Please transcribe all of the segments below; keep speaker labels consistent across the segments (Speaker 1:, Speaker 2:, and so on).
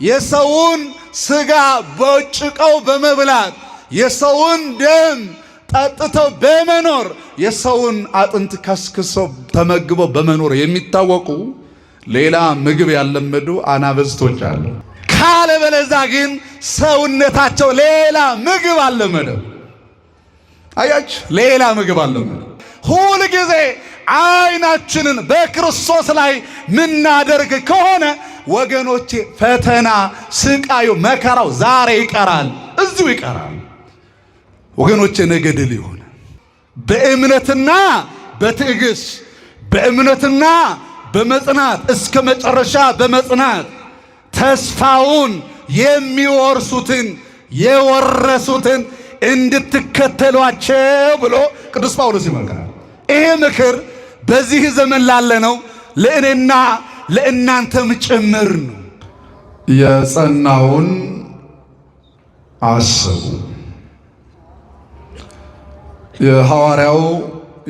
Speaker 1: የሰውን ስጋ በጭቀው በመብላት የሰውን ደም ጠጥተው በመኖር የሰውን አጥንት ከስክሰው ተመግበው በመኖር የሚታወቁ ሌላ ምግብ ያለመዱ አናብስቶች አሉ። ካለበለዛ ግን ሰውነታቸው ሌላ ምግብ አልለመደም። አያች ሌላ ምግብ አልለመደም። ሁል ጊዜ አይናችንን በክርስቶስ ላይ ምናደርግ ከሆነ ወገኖቼ ፈተና፣ ስቃዩ፣ መከራው ዛሬ ይቀራል፣ እዚሁ ይቀራል። ወገኖቼ ነገ ድል ይሆናል። በእምነትና በትዕግስት በእምነትና በመጽናት እስከ መጨረሻ በመጽናት ተስፋውን የሚወርሱትን የወረሱትን እንድትከተሏቸው ብሎ ቅዱስ ጳውሎስ ይመክራል። ይሄ ምክር በዚህ ዘመን ላለነው ለእኔና ለእናንተም ጭምር ነው። የጸናውን አስቡ። የሐዋርያው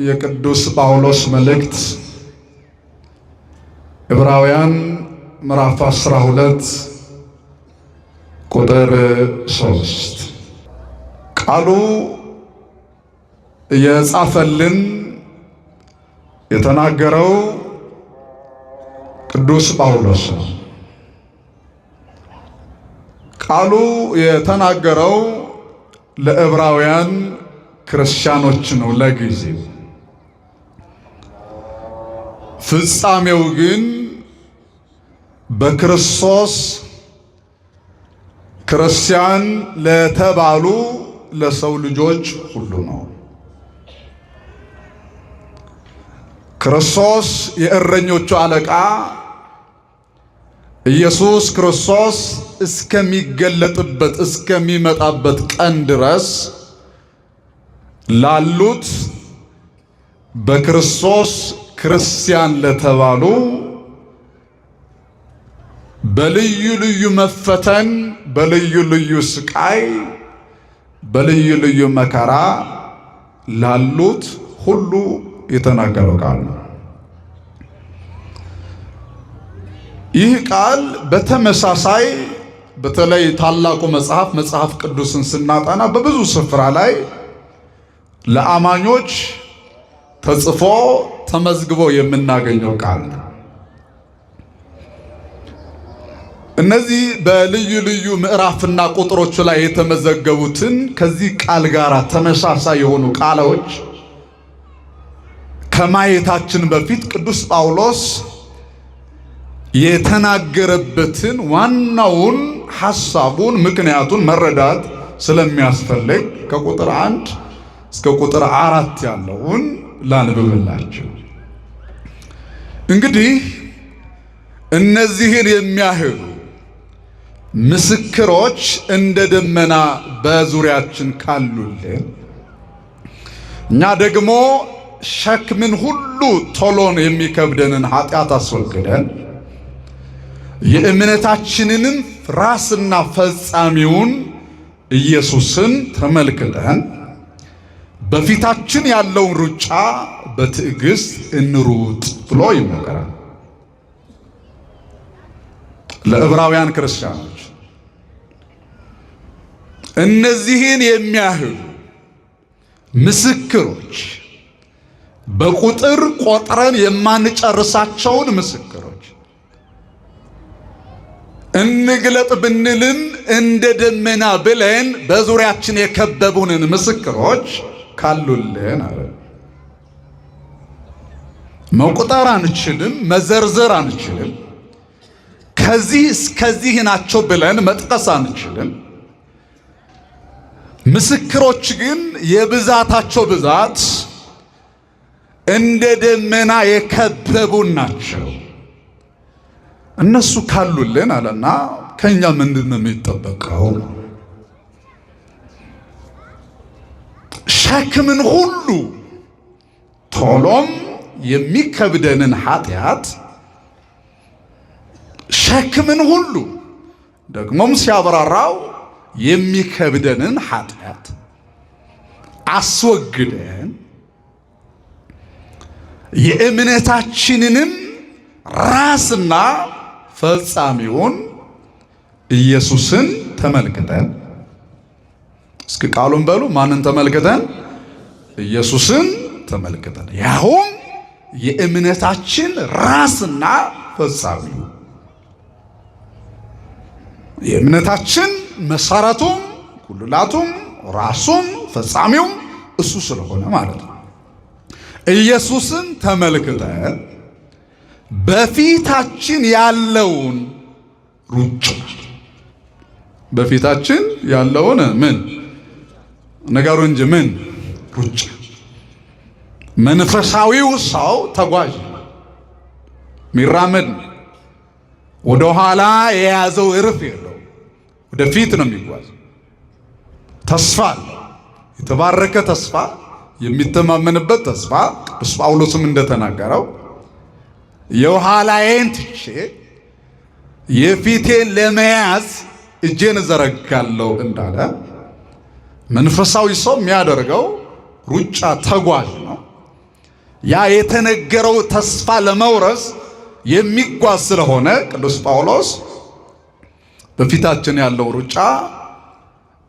Speaker 1: የቅዱስ ጳውሎስ መልእክት ዕብራውያን ምዕራፍ 12 ቁጥር 3 ቃሉ የጻፈልን የተናገረው ቅዱስ ጳውሎስ ነው። ቃሉ የተናገረው ለዕብራውያን ክርስቲያኖች ነው ለጊዜው። ፍጻሜው ግን በክርስቶስ ክርስቲያን ለተባሉ ለሰው ልጆች ሁሉ ነው። ክርስቶስ የእረኞቹ አለቃ ኢየሱስ ክርስቶስ እስከሚገለጥበት እስከሚመጣበት ቀን ድረስ ላሉት በክርስቶስ ክርስቲያን ለተባሉ በልዩ ልዩ መፈተን፣ በልዩ ልዩ ስቃይ፣ በልዩ ልዩ መከራ ላሉት ሁሉ የተናገረው ቃል ነው። ይህ ቃል በተመሳሳይ በተለይ ታላቁ መጽሐፍ ቅዱስን ስናጠና በብዙ ስፍራ ላይ ለአማኞች ተጽፎ ተመዝግቦ የምናገኘው ቃል ነው። እነዚህ በልዩ ልዩ ምዕራፍና ቁጥሮች ላይ የተመዘገቡትን ከዚህ ቃል ጋር ተመሳሳይ የሆኑ ቃሎች ከማየታችን በፊት ቅዱስ ጳውሎስ የተናገረበትን ዋናውን ሐሳቡን ምክንያቱን መረዳት ስለሚያስፈልግ ከቁጥር 1 እስከ ቁጥር 4 ያለውን ላንብብላችሁ። እንግዲህ እነዚህን የሚያህሉ ምስክሮች እንደ ደመና በዙሪያችን ካሉልን እኛ ደግሞ ሸክምን ሁሉ ቶሎን የሚከብደንን ኃጢአት አስወግደን የእምነታችንንም ራስና ፈጻሚውን ኢየሱስን ተመልክተን በፊታችን ያለውን ሩጫ በትዕግስት እንሩጥ ብሎ ይመከራል ለዕብራውያን ክርስቲያኖች። እነዚህን የሚያህሉ ምስክሮች በቁጥር ቆጥረን የማንጨርሳቸውን ምስክሮች እንግለጥ ብንልም እንደ ደመና ብለን በዙሪያችን የከበቡንን ምስክሮች ካሉልን አለ። መቁጠር አንችልም፣ መዘርዘር አንችልም፣ ከዚህ እስከዚህ ናቸው ብለን መጥቀስ አንችልም። ምስክሮች ግን የብዛታቸው ብዛት እንደ ደመና የከበቡን ናቸው። እነሱ ካሉልን አለና ከኛ ምንድን ነው የሚጠበቀው? ሸክምን ሁሉ ቶሎም የሚከብደንን ኃጢአት ሸክምን ሁሉ ደግሞም ሲያበራራው የሚከብደንን ኃጢአት አስወግደን የእምነታችንንም ራስና ፈጻሚውን ኢየሱስን ተመልክተን እስኪ ቃሉን በሉ ማንን ተመልክተን? ኢየሱስን ተመልክተን ያውም የእምነታችን ራስና ፈጻሚው የእምነታችን መሰረቱም ጉልላቱም ራሱም ፈጻሚው እሱ ስለሆነ ማለት ነው። ኢየሱስን ተመልክተን በፊታችን ያለውን ሩጫ በፊታችን ያለውን ምን ነገሩ እንጂ ምን ሩጫ መንፈሳዊው ሰው ተጓዥ ሚራመድ ወደ ኋላ የያዘው እርፍ የለው ወደፊት ነው የሚጓዝ። ተስፋ የተባረከ ተስፋ የሚተማመንበት ተስፋ ቅዱስ ጳውሎስም እንደተናገረው የኋላዬን ትቼ የፊቴን ለመያዝ እጄን ዘረጋለሁ እንዳለ መንፈሳዊ ሰው የሚያደርገው ሩጫ ተጓዥ ነው። ያ የተነገረው ተስፋ ለመውረስ የሚጓዝ ስለሆነ ቅዱስ ጳውሎስ በፊታችን ያለው ሩጫ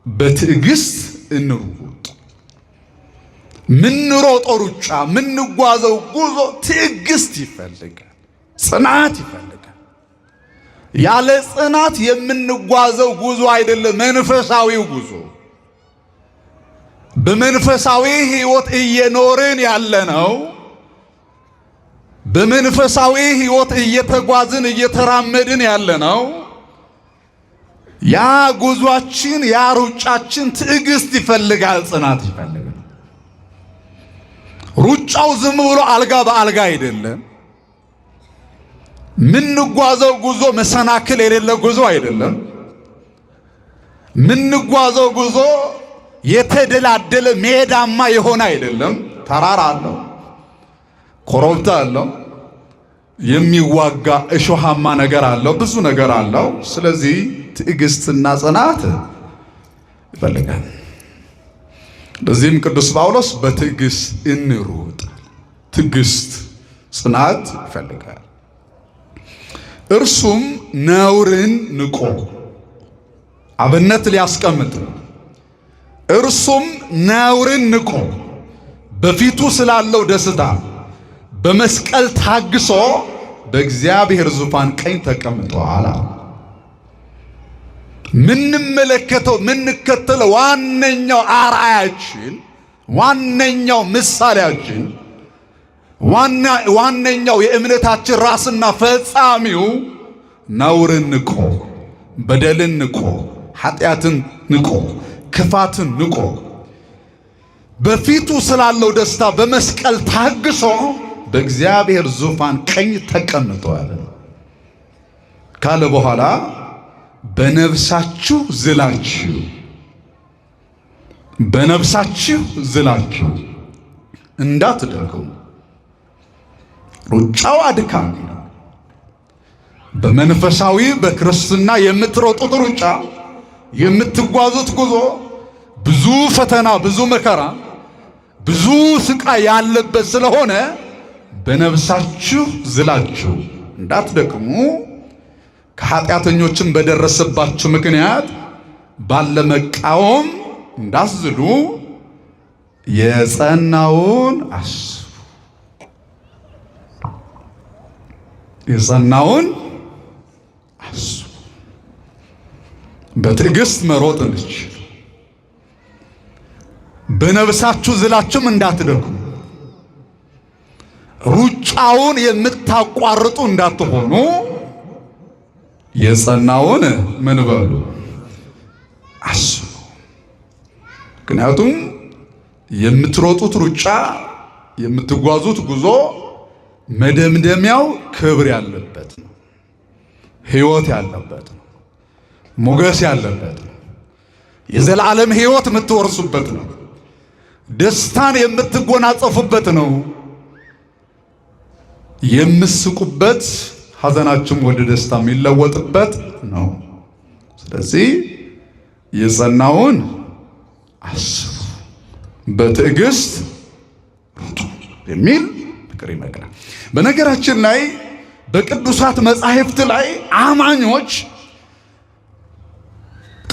Speaker 1: በትዕግስት እንሩጥ። ምንሮጠው ሩጫ ምንጓዘው ጉዞ ትዕግስት ይፈልጋል፣ ጽናት ይፈልጋል። ያለ ጽናት የምንጓዘው ጉዞ አይደለም መንፈሳዊው ጉዞ። በመንፈሳዊ ሕይወት እየኖርን ያለነው በመንፈሳዊ ሕይወት እየተጓዝን እየተራመድን ያለነው ያ ጉዟችን ያ ሩጫችን ትዕግስት ይፈልጋል፣ ጽናት ይፈልጋል። ሩጫው ዝም ብሎ አልጋ በአልጋ አይደለም። ምንጓዘው ጉዞ መሰናክል የሌለ ጉዞ አይደለም። ምንጓዘው ጉዞ የተደላደለ ሜዳማ የሆነ አይደለም። ተራራ አለው፣ ኮረብታ አለው፣ የሚዋጋ እሾሃማ ነገር አለው፣ ብዙ ነገር አለው። ስለዚህ ትዕግስትና ጽናት ይፈልጋል። ለዚህም ቅዱስ ጳውሎስ በትዕግስት እንሩጥ፣ ትዕግስት ጽናት ይፈልጋል። እርሱም ነውርን ንቆ አብነት ሊያስቀምጥ እርሱም ነውርን ንቆ በፊቱ ስላለው ደስታ በመስቀል ታግሶ በእግዚአብሔር ዙፋን ቀኝ ተቀምጧል። ምንመለከተው ምንከተለው ዋነኛው አርአያችን ዋነኛው ምሳሌያችን ዋነኛው የእምነታችን ራስና ፈጻሚው ነውርን ንቆ በደልን ንቆ ኃጢአትን ንቆ ክፋትን ንቆ በፊቱ ስላለው ደስታ በመስቀል ታግሶ በእግዚአብሔር ዙፋን ቀኝ ተቀምጧል ካለ በኋላ በነፍሳችሁ ዝላችሁ እንዳትደክሙ። ሩጫው አድካሚ ነው። በመንፈሳዊ በክርስትና የምትሮጡት ሩጫ የምትጓዙት ጉዞ ብዙ ፈተና፣ ብዙ መከራ፣ ብዙ ስቃይ ያለበት ስለሆነ በነፍሳችሁ ዝላችሁ እንዳትደክሙ ከኃጢአተኞችም በደረሰባችሁ ምክንያት ባለመቃወም እንዳትዝሉ የጸናውን አስቡ። የጸናውን አስቡ። በትዕግስት መሮጥ እንድትችሉ በነፍሳችሁ ዝላችሁም እንዳትደክሙ ሩጫውን የምታቋርጡ እንዳትሆኑ የጸናውን ምን በሉ አስቡ። ምክንያቱም የምትሮጡት ሩጫ የምትጓዙት ጉዞ መደምደሚያው ክብር ያለበት ነው፣ ሕይወት ያለበት ነው፣ ሞገስ ያለበት ነው፣ የዘላለም ሕይወት የምትወርሱበት ነው፣ ደስታን የምትጎናጸፉበት ነው፣ የምስቁበት ሐዘናችሁም ወደ ደስታ የሚለወጥበት ነው። ስለዚህ የጸናውን አስቡ፣ በትዕግስት ሩጡ የሚል ፍቅር ይመክራል። በነገራችን ላይ በቅዱሳት መጻሕፍት ላይ አማኞች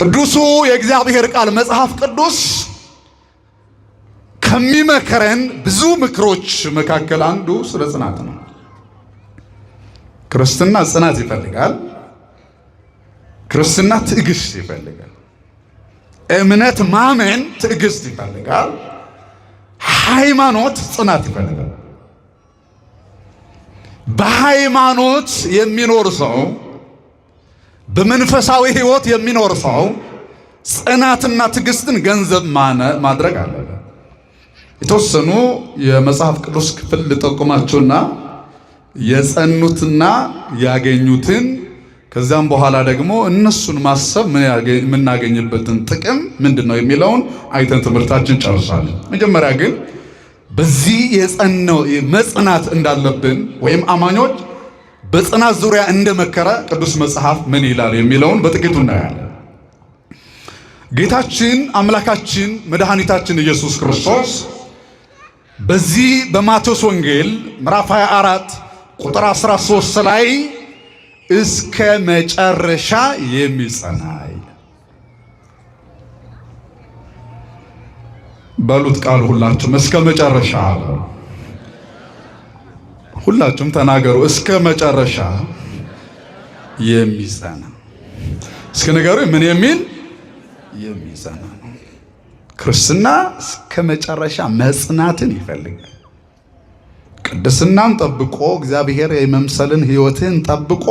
Speaker 1: ቅዱሱ የእግዚአብሔር ቃል መጽሐፍ ቅዱስ ከሚመከረን ብዙ ምክሮች መካከል አንዱ ስለ ጽናት ነው። ክርስትና ጽናት ይፈልጋል። ክርስትና ትዕግስት ይፈልጋል። እምነት ማመን ትዕግስት ይፈልጋል። ሃይማኖት ጽናት ይፈልጋል። በሃይማኖት የሚኖር ሰው፣ በመንፈሳዊ ሕይወት የሚኖር ሰው ጽናትና ትዕግስትን ገንዘብ ማድረግ አለበት። የተወሰኑ የመጽሐፍ ቅዱስ ክፍል ልጠቁማቸውና የጸኑትና ያገኙትን ከዛም በኋላ ደግሞ እነሱን ማሰብ የምናገኝበትን ጥቅም ምንድነው የሚለውን አይተን ትምህርታችን ጨርሳለን። መጀመሪያ ግን በዚህ የጸናው መጽናት እንዳለብን ወይም አማኞች በጽናት ዙሪያ እንደመከረ ቅዱስ መጽሐፍ ምን ይላል የሚለውን በጥቂቱ እናያለን። ጌታችን አምላካችን መድኃኒታችን ኢየሱስ ክርስቶስ በዚህ በማቴዎስ ወንጌል ምዕራፍ 24 ቁጥር 13 ላይ እስከ መጨረሻ የሚጸና በሉት ቃል ሁላችሁም እስከ መጨረሻ ሁላችሁም ተናገሩ። እስከ መጨረሻ የሚጸና እስከ ነገሩ ምን የሚል የሚጸና ነው። ክርስትና እስከ መጨረሻ መጽናትን ይፈልጋል። ቅድስናን ጠብቆ እግዚአብሔር የመምሰልን ሕይወትን ጠብቆ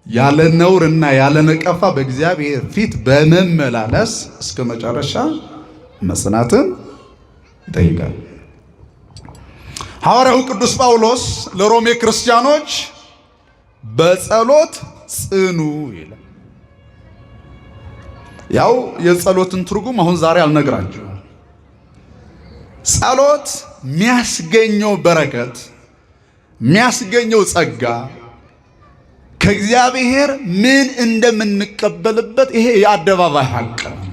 Speaker 1: ያለ ነውርና ያለ ነቀፋ በእግዚአብሔር ፊት በመመላለስ እስከ መጨረሻ መጽናትን ይጠይቃል። ሐዋርያው ቅዱስ ጳውሎስ ለሮሜ ክርስቲያኖች በጸሎት ጽኑ ይላል። ያው የጸሎትን ትርጉም አሁን ዛሬ አልነግራችሁም። ጸሎት የሚያስገኘው በረከት የሚያስገኘው ጸጋ ከእግዚአብሔር ምን እንደምንቀበልበት ይሄ የአደባባይ ሐቅ ነው።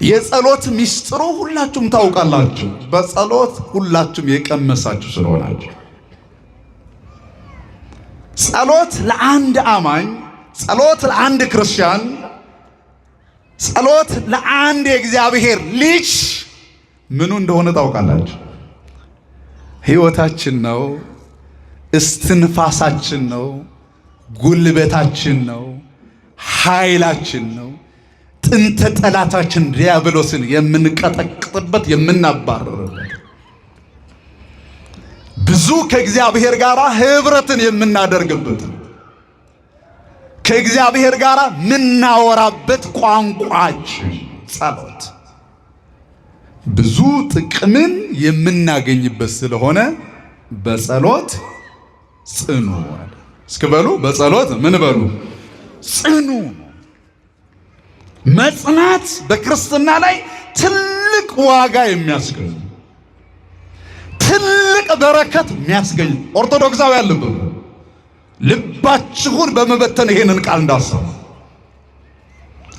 Speaker 1: የጸሎት ሚስጥሩ ሁላችሁም ታውቃላችሁ። በጸሎት ሁላችሁም የቀመሳችሁ ስለሆናችሁ ጸሎት ለአንድ አማኝ፣ ጸሎት ለአንድ ክርስቲያን፣ ጸሎት ለአንድ የእግዚአብሔር ልጅ ምኑ እንደሆነ ታውቃላችሁ። ሕይወታችን ነው፣ እስትንፋሳችን ነው፣ ጉልበታችን ነው፣ ኃይላችን ነው። ጥንተ ጠላታችን ዲያብሎስን የምንቀጠቅጥበት የምናባረርበት ብዙ ከእግዚአብሔር ጋር ህብረትን የምናደርግበት ከእግዚአብሔር ጋር ምናወራበት ቋንቋችን ጸሎት ብዙ ጥቅምን የምናገኝበት ስለሆነ በጸሎት ጽኑ። እስኪ በሉ በጸሎት ምን በሉ ጽኑ። መጽናት በክርስትና ላይ ትልቅ ዋጋ የሚያስገኝ ትልቅ በረከት የሚያስገኝ ኦርቶዶክሳዊ ያለበት ልባችሁን በመበተን ይሄንን ቃል እንዳሰሙ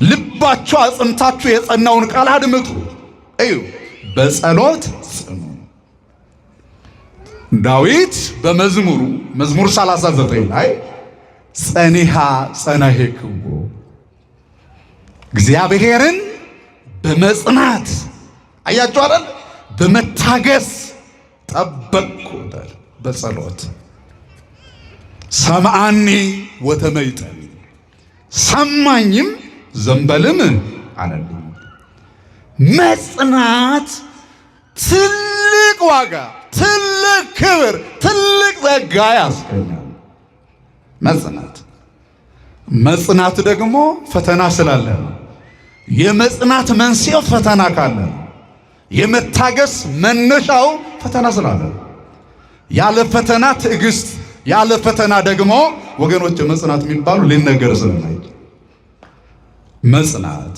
Speaker 1: ልባችሁ አጽንታችሁ የጸናውን ቃል አድምጡ። እዩ በጸሎት ጽኑ። ዳዊት በመዝሙሩ መዝሙር 39 ላይ ጸኒሃ ጸናሄክዎ እግዚአብሔርን በመጽናት አያችሁ አይደል? በመታገስ ጠበቅኩታል። በጸሎት ሰማዓኒ ወተመይጠኒ ሰማኝም ዘንበልም አለልኝ። መጽናት ትልቅ ዋጋ፣ ትልቅ ክብር፣ ትልቅ ጸጋ ያስገኛል። መጽናት ደግሞ ፈተና ስላለ ነው። የመጽናት መንስኤው ፈተና ካለ ነው። የመታገስ መነሻው ፈተና ስላለ ነው። ያለ ፈተና ትዕግስት፣ ያለ ፈተና ደግሞ ወገኖች መጽናት የሚባሉ ሊነገር ስለማይችል መጽናት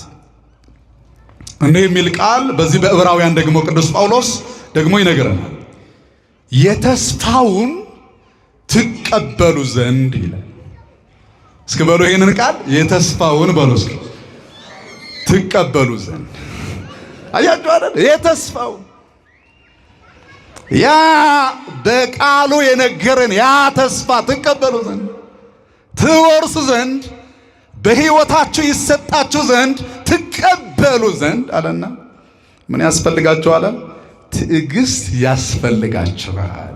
Speaker 1: እንዲህ የሚል ቃል በዚህ በዕብራውያን ደግሞ ቅዱስ ጳውሎስ ደግሞ ይነግረናል። የተስፋውን ትቀበሉ ዘንድ ይላል። እስኪ በሉ ይሄንን ቃል የተስፋውን በሉ እስኪ ትቀበሉ ዘንድ። አያችሁ አይደል? የተስፋው ያ በቃሉ የነገረን ያ ተስፋ ትቀበሉ ዘንድ ትወርሱ ዘንድ በሕይወታችሁ ይሰጣችሁ ዘንድ ትቀበሉ ዘንድ አለና ምን ያስፈልጋችኋል? ትዕግስት ያስፈልጋችኋል፣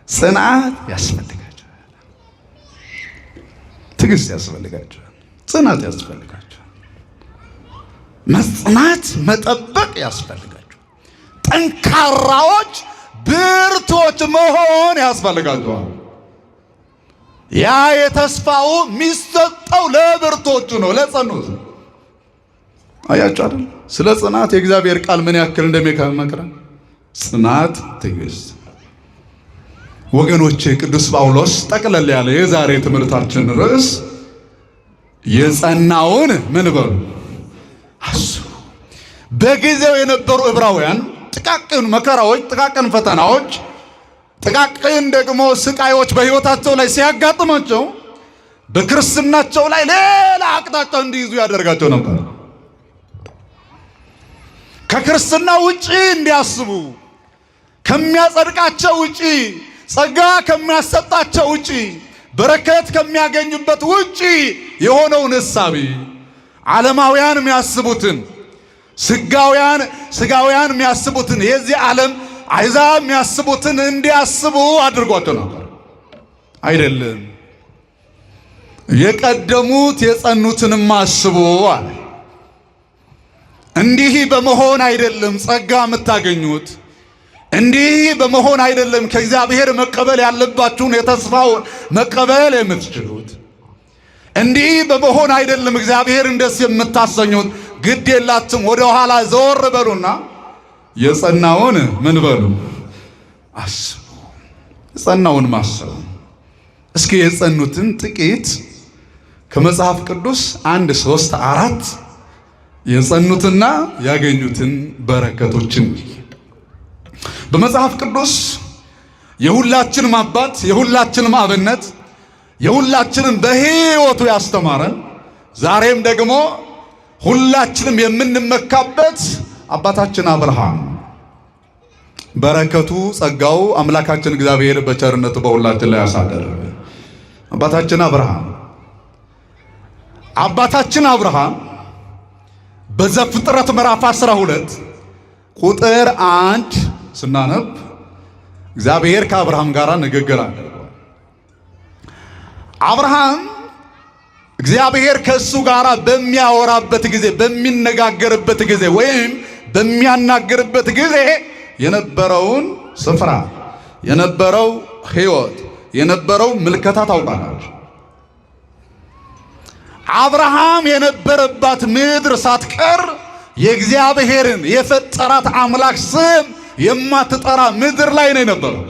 Speaker 1: ጽናት ያስፈልጋችኋል፣ ትዕግስት ያስፈልጋችኋል፣ ጽናት ያስፈልጋችኋል፣ መጽናት መጠበቅ ያስፈልጋችኋል፣ ጠንካራዎች ብርቶች መሆን ያስፈልጋችኋል። ያ የተስፋው የሚሰጠው ለብርቶቹ ነው፣ ለጸኑት። አያችሁ አይደል? ስለ ጽናት የእግዚአብሔር ቃል ምን ያክል እንደሚመክረን ጽናት፣ ትዕግስት። ወገኖቼ ቅዱስ ጳውሎስ ጠቅለል ያለ የዛሬ ትምህርታችን ርዕስ የጸናውን ምን በሉ አስቡ። በጊዜው የነበሩ ዕብራውያን ጥቃቅን መከራዎች፣ ጥቃቅን ፈተናዎች፣ ጥቃቅን ደግሞ ስቃዮች በሕይወታቸው ላይ ሲያጋጥማቸው በክርስትናቸው ላይ ሌላ አቅጣጫ እንዲይዙ ያደርጋቸው ነበር። ከክርስትና ውጪ እንዲያስቡ፣ ከሚያጸድቃቸው ውጪ፣ ጸጋ ከሚያሰጣቸው ውጪ፣ በረከት ከሚያገኙበት ውጪ የሆነውን ሕሳቤ ዓለማውያን የሚያስቡትን ስጋውያን የሚያስቡትን የዚህ ዓለም አሕዛብ የሚያስቡትን እንዲያስቡ አድርጓቸው ነበር። አይደለም፣ የቀደሙት የጸኑትንም አስቡ አለ። እንዲህ በመሆን አይደለም ጸጋ የምታገኙት፣ እንዲህ በመሆን አይደለም ከእግዚአብሔር መቀበል ያለባችሁን የተስፋውን መቀበል የምትችሉት፣ እንዲህ በመሆን አይደለም እግዚአብሔርን ደስ የምታሰኙት። ግድ የላችሁም፣ ወደ ኋላ ዘወር በሉና የጸናውን ምን በሉ አስቡ። የጸናውን ማሰቡ። እስኪ የጸኑትን ጥቂት ከመጽሐፍ ቅዱስ 1 3 4 የጸኑትና ያገኙትን በረከቶችን በመጽሐፍ ቅዱስ የሁላችንም አባት፣ የሁላችንም አብነት፣ የሁላችንም በሕይወቱ ያስተማረን ዛሬም ደግሞ ሁላችንም የምንመካበት አባታችን አብርሃም በረከቱ ጸጋው አምላካችን እግዚአብሔር በቸርነቱ በሁላችን ላይ ያሳደረ አባታችን አብርሃም በዘፍጥረት ምዕራፍ 12 ቁጥር 1 ስናነብ እግዚአብሔር ከአብርሃም ጋር ንግግር አደረገ። አብርሃም እግዚአብሔር ከእሱ ጋር በሚያወራበት ጊዜ፣ በሚነጋገርበት ጊዜ ወይም በሚያናገርበት ጊዜ የነበረውን ስፍራ፣ የነበረው ሕይወት፣ የነበረው ምልከታ ታውቃላችሁ። አብርሃም የነበረባት ምድር ሳትቀር የእግዚአብሔርን የፈጠራት አምላክ ስም የማትጠራ ምድር ላይ ነው የነበረው።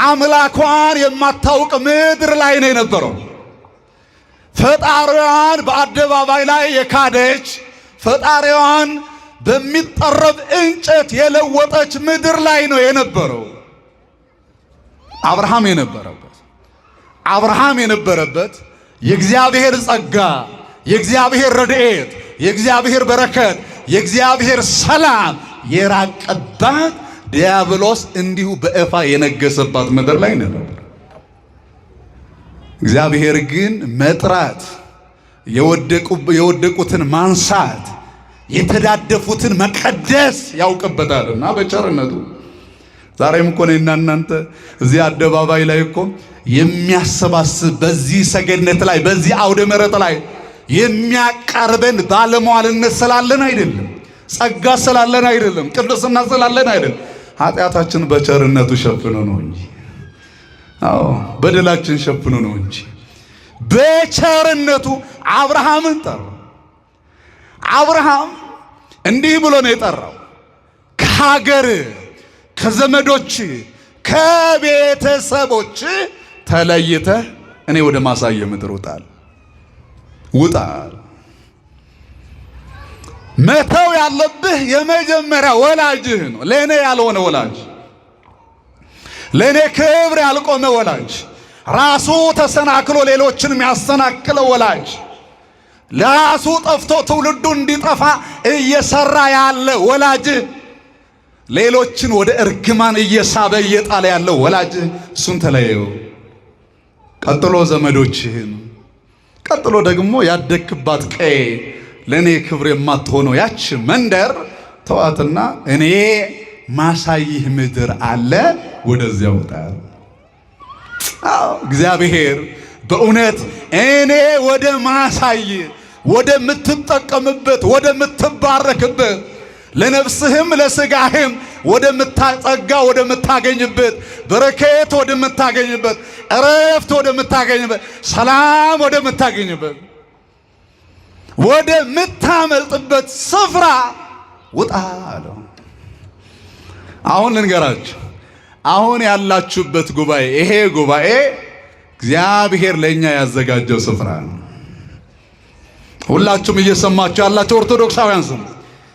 Speaker 1: አምላኳን የማታውቅ ምድር ላይ ነው የነበረው። ፈጣሪዋን በአደባባይ ላይ የካደች፣ ፈጣሪዋን በሚጠረብ እንጨት የለወጠች ምድር ላይ ነው የነበረው አብርሃም የነበረበት የእግዚአብሔር ጸጋ፣ የእግዚአብሔር ረድኤት፣ የእግዚአብሔር በረከት፣ የእግዚአብሔር ሰላም የራቀባት ዲያብሎስ እንዲሁ በእፋ የነገሰባት ምድር ላይ ነበር። እግዚአብሔር ግን መጥራት፣ የወደቁትን ማንሳት፣ የተዳደፉትን መቀደስ ያውቅበታልና በቸርነቱ ዛሬም እኮ እኔና እናንተ እዚህ አደባባይ ላይ እኮ የሚያሰባስብ በዚህ ሰገነት ላይ በዚህ አውደ ምሕረት ላይ የሚያቀርበን ባለሟልነት ስላለን አይደለም፣ ጸጋ ስላለን አይደለም፣ ቅድስና ስላለን አይደለም። ኃጢአታችን በቸርነቱ ሸፍኖ ነው እንጂ፣ አዎ በደላችን ሸፍኖ ነው እንጂ በቸርነቱ አብርሃምን ጠራው። አብርሃም እንዲህ ብሎ ነው የጠራው፣ ከሀገር፣ ከዘመዶች፣ ከቤተሰቦች ተለይተህ እኔ ወደ ማሳየ ምድር ውጣ። መተው ያለብህ የመጀመሪያ ወላጅህ ነው። ለእኔ ያልሆነ ወላጅ፣ ለእኔ ክብር ያልቆመ ወላጅ፣ ራሱ ተሰናክሎ ሌሎችን የሚያሰናክለው ወላጅ፣ ለራሱ ጠፍቶ ትውልዱ እንዲጠፋ እየሰራ ያለ ወላጅ፣ ሌሎችን ወደ እርግማን እየሳበ እየጣለ ያለው ወላጅ፣ እሱን ተለየው። ቀጥሎ ዘመዶችህን፣ ቀጥሎ ደግሞ ያደክባት ቀይ ለኔ ክብር የማትሆነው ያች መንደር ተዋትና እኔ ማሳይህ ምድር አለ ወደዚያ ውጣ። እግዚአብሔር በእውነት እኔ ወደ ማሳይ ወደ ምትጠቀምበት ወደ ምትባረክበት ለነፍስህም ለስጋህም ወደ ምታጸጋ ወደ ምታገኝበት በረከት ወደ ምታገኝበት እረፍት ወደ ምታገኝበት ሰላም ወደ ምታገኝበት ወደ ምታመልጥበት ስፍራ ውጣ አለው። አሁን ልንገራችሁ፣ አሁን ያላችሁበት ጉባኤ ይሄ ጉባኤ እግዚአብሔር ለኛ ያዘጋጀው ስፍራ ነው። ሁላችሁም እየሰማችሁ ያላችሁ ኦርቶዶክሳውያን ስሙ፣